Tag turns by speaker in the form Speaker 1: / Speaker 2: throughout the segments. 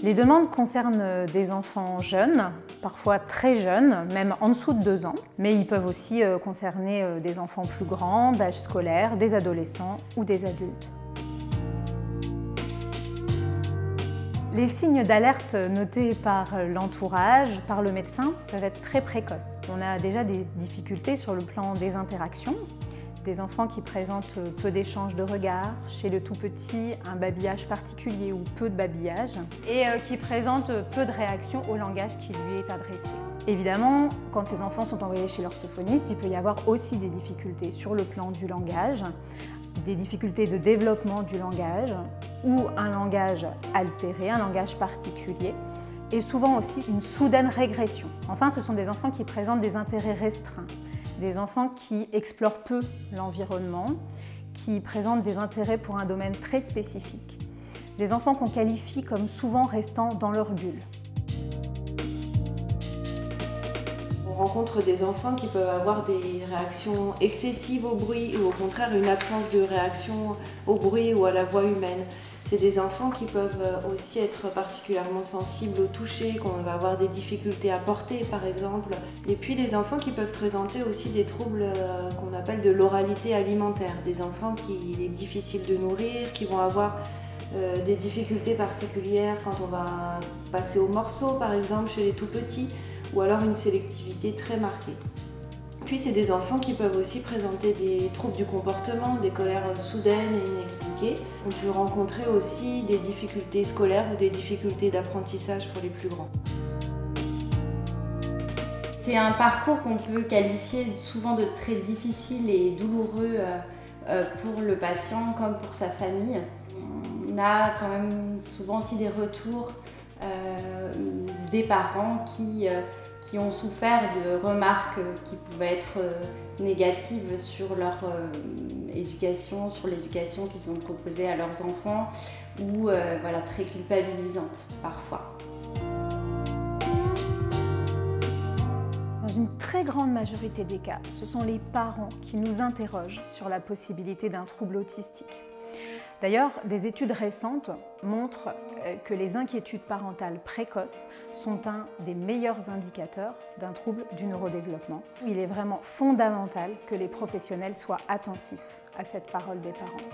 Speaker 1: Les demandes concernent des enfants jeunes, parfois très jeunes, même en dessous de 2 ans, mais ils peuvent aussi concerner des enfants plus grands, d'âge scolaire, des adolescents ou des adultes. Les signes d'alerte notés par l'entourage, par le médecin, peuvent être très précoces. On a déjà des difficultés sur le plan des interactions. Des enfants qui présentent peu d'échanges de regards, chez le tout petit, un babillage particulier ou peu de babillage, et qui présentent peu de réactions au langage qui lui est adressé. Évidemment, quand les enfants sont envoyés chez l'orthophoniste, il peut y avoir aussi des difficultés sur le plan du langage, des difficultés de développement du langage ou un langage altéré, un langage particulier, et souvent aussi une soudaine régression. Enfin, ce sont des enfants qui présentent des intérêts restreints, des enfants qui explorent peu l'environnement, qui présentent des intérêts pour un domaine très spécifique, des enfants qu'on qualifie comme souvent restant dans leur bulle.
Speaker 2: On rencontre des enfants qui peuvent avoir des réactions excessives au bruit ou au contraire une absence de réaction au bruit ou à la voix humaine. C'est des enfants qui peuvent aussi être particulièrement sensibles au toucher, qu'on va avoir des difficultés à porter par exemple. Et puis des enfants qui peuvent présenter aussi des troubles qu'on appelle de l'oralité alimentaire. Des enfants qu'il est difficile de nourrir, qui vont avoir des difficultés particulières quand on va passer au morceau par exemple chez les tout petits, ou alors une sélectivité très marquée. Puis c'est des enfants qui peuvent aussi présenter des troubles du comportement, des colères soudaines et inexpliquées. On peut rencontrer aussi des difficultés scolaires ou des difficultés d'apprentissage pour les plus grands.
Speaker 3: C'est un parcours qu'on peut qualifier souvent de très difficile et douloureux pour le patient comme pour sa famille. On a quand même souvent aussi des retours des parents qui ont souffert de remarques qui pouvaient être négatives sur leur éducation, sur l'éducation qu'ils ont proposée à leurs enfants ou voilà, très culpabilisantes parfois.
Speaker 1: Dans une très grande majorité des cas, ce sont les parents qui nous interrogent sur la possibilité d'un trouble autistique. D'ailleurs, des études récentes montrent que les inquiétudes parentales précoces sont un des meilleurs indicateurs d'un trouble du neurodéveloppement. Il est vraiment fondamental que les professionnels soient attentifs à cette parole des parents.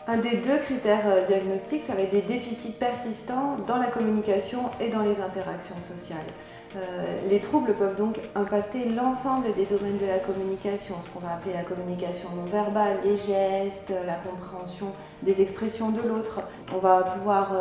Speaker 2: Un des 2 critères diagnostiques, ça va être des déficits persistants dans la communication et dans les interactions sociales. Les troubles peuvent donc impacter l'ensemble des domaines de la communication, ce qu'on va appeler la communication non verbale, les gestes, la compréhension des expressions de l'autre. On va pouvoir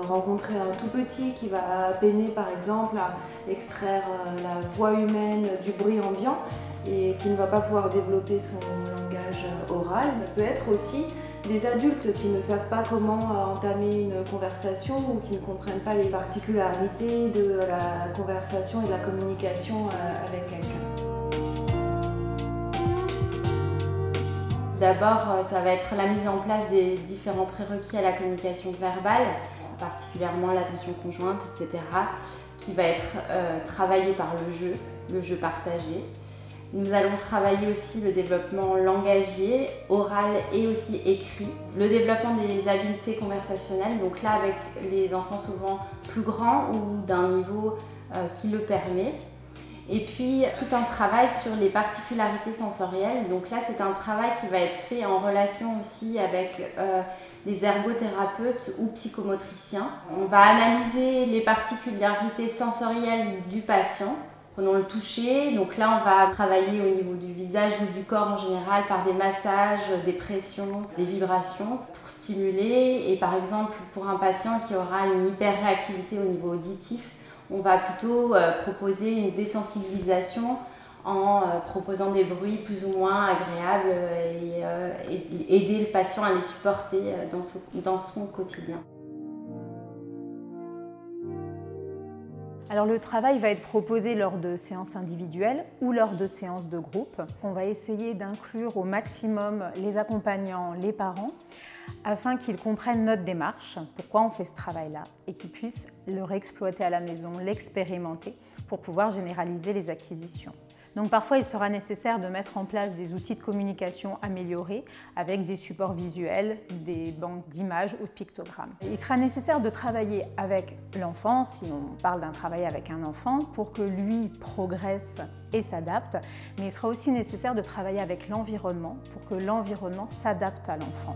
Speaker 2: rencontrer un tout petit qui va peiner par exemple à extraire la voix humaine du bruit ambiant et qui ne va pas pouvoir développer son langage oral. Ça peut être aussi des adultes qui ne savent pas comment entamer une conversation ou qui ne comprennent pas les particularités de la conversation et de la communication avec quelqu'un.
Speaker 3: D'abord, ça va être la mise en place des différents prérequis à la communication verbale, particulièrement l'attention conjointe, etc., qui va être travaillée par le jeu partagé. Nous allons travailler aussi le développement langagier, oral et aussi écrit. Le développement des habiletés conversationnelles, donc là avec les enfants souvent plus grands ou d'un niveau qui le permet. Et puis tout un travail sur les particularités sensorielles. Donc là c'est un travail qui va être fait en relation aussi avec les ergothérapeutes ou psychomotriciens. On va analyser les particularités sensorielles du patient. Prenons le toucher, donc là on va travailler au niveau du visage ou du corps en général par des massages, des pressions, des vibrations pour stimuler. Et par exemple pour un patient qui aura une hyperréactivité au niveau auditif, on va plutôt proposer une désensibilisation en proposant des bruits plus ou moins agréables et aider le patient à les supporter dans son quotidien.
Speaker 1: Alors le travail va être proposé lors de séances individuelles ou lors de séances de groupe. On va essayer d'inclure au maximum les accompagnants, les parents, afin qu'ils comprennent notre démarche, pourquoi on fait ce travail-là, et qu'ils puissent le réexploiter à la maison, l'expérimenter pour pouvoir généraliser les acquisitions. Donc parfois, il sera nécessaire de mettre en place des outils de communication améliorés avec des supports visuels, des banques d'images ou de pictogrammes. Il sera nécessaire de travailler avec l'enfant, si on parle d'un travail avec un enfant, pour que lui progresse et s'adapte, mais il sera aussi nécessaire de travailler avec l'environnement pour que l'environnement s'adapte à l'enfant.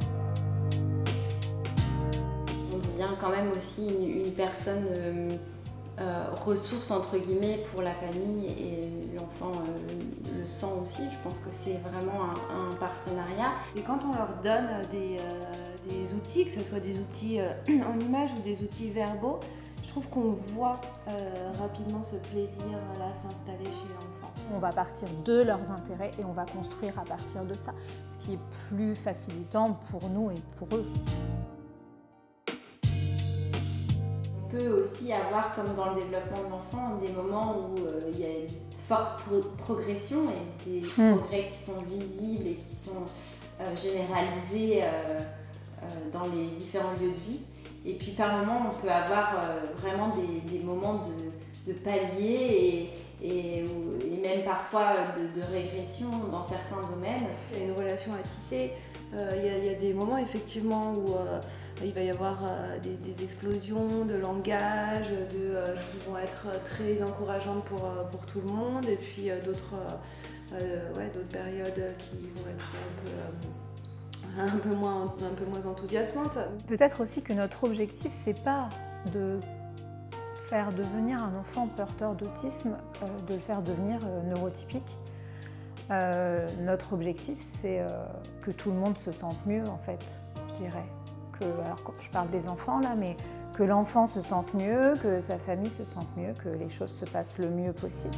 Speaker 3: On devient quand même aussi une personne ressource entre guillemets pour la famille et l'enfant le sent aussi. Je pense que c'est vraiment un partenariat.
Speaker 2: Et quand on leur donne des outils, que ce soit des outils en images ou des outils verbaux, je trouve qu'on voit rapidement ce plaisir-là s'installer chez l'enfant.
Speaker 1: On va partir de leurs intérêts et on va construire à partir de ça, ce qui est plus facilitant pour nous et pour eux.
Speaker 3: On peut aussi avoir, comme dans le développement de l'enfant, des moments où il y a une forte progression et des progrès qui sont visibles et qui sont généralisés dans les différents lieux de vie. Et puis par moments, on peut avoir vraiment des moments de palier et même parfois de régression dans certains domaines.
Speaker 2: Il y a une relation à tisser. Il y a des moments effectivement où il va y avoir des explosions de langage, qui vont être très encourageantes pour tout le monde, et puis d'autres périodes qui vont être un peu moins enthousiasmantes.
Speaker 1: Peut-être aussi que notre objectif, c'est pas de faire devenir un enfant porteur d'autisme, de le faire devenir neurotypique. Notre objectif, c'est que tout le monde se sente mieux, en fait, je dirais. Alors, je parle des enfants là, mais que l'enfant se sente mieux, que sa famille se sente mieux, que les choses se passent le mieux possible.